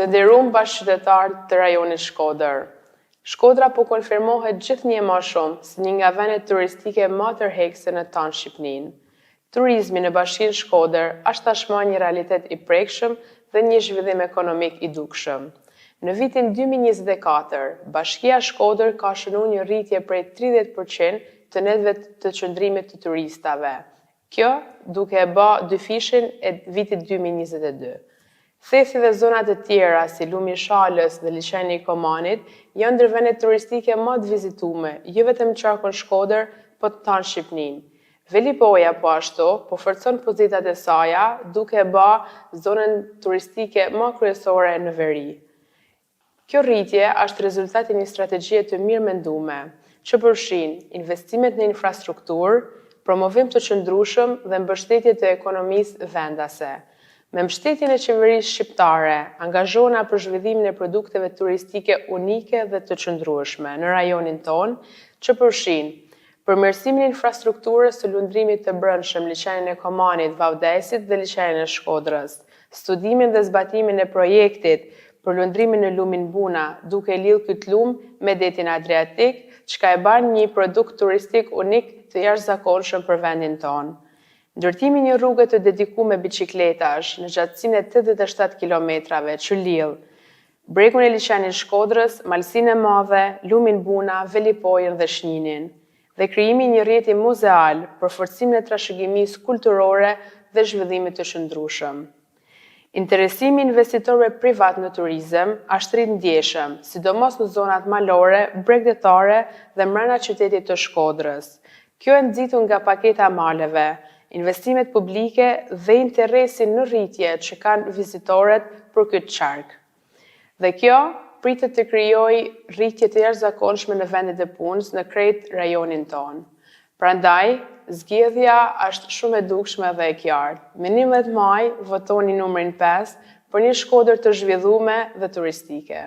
Të nderuar bashkëqytetarë të rajonit Shkodër. Shkodra po konfirmohet gjithnjë më shumë si një nga vendet turistike më tërheqëse në tonë Shqipërinë. Turizmi në bashkinë Shkodër është tashmë një realitet i prekshëm dhe një zhvillim ekonomik i dukshëm. Në vitin 2024, Bashkia Shkodër ka shënuar një rritje prej 30% të netëve të qëndrimit të turistave. Kjo duke e bë dyfishin e vitit 2022. Thethi dhe zonat e tjera si Lumi i Shalës dhe liçeni i Komanit janë ndër vendet turistike më të vizitume, jo vetëm në qarkun Shkodër, po të tonë Shqipërinë. Velipoja po ashtu po forcon pozitat e saj duke e bë zonën turistike më kryesore në veri. Kjo rritje është rezultati një strategjie të mirë mendume, që përfshin investimet në infrastrukturë, promovim të qëndrueshëm dhe mbështetje të ekonomisë vendase. Me mbështetjen e qeverisë shqiptare, angazhohena për zhvillimin e produkteve turistike unike dhe të qëndrueshme në rajonin tonë, që përfshin përmirësimin e infrastrukturës së lundrimit të brendshëm liçenin e Komanit, Vavdesit dhe liçenin e Shkodrës, studimin dhe zbatimin e projektit për lundrimin në lumin Buna, duke lidhur ky lum me detin Adriatik, çka e bën një produkt turistik unik të jashtëzakonshëm për vendin tonë. Ndërtimi një rrugë të dedikuar me biçikletash në gjatësinë e 87 kilometrave që lidh bregun e liçenit Shkodrës, Malsinë e Madhe, lumin Buna, Velipojën dhe Shnjinin, dhe krijimi një rrjeti muzeal për forcimin e trashëgimisë kulturore dhe zhvillimit të qëndrueshëm. Interesimi i investitorëve privat në turizëm është rrit ndjeshëm, sidomos në zonat malore, bregdetare dhe brenda qytetit të Shkodrës. Kjo e nxitur nga paketa maleve, investimet publike dhe interesin në rritje që kanë vizitorët për këtë qark. Dhe kjo pritet të krijojë rritje të jashtëzakonshme në vendet e punës në krejt rajonin tonë. Prandaj, zgjedhja është shumë e dukshme dhe e qartë. Me 11 maj votoni numrin 5 për një Shkodër të zhvilluar dhe turistike.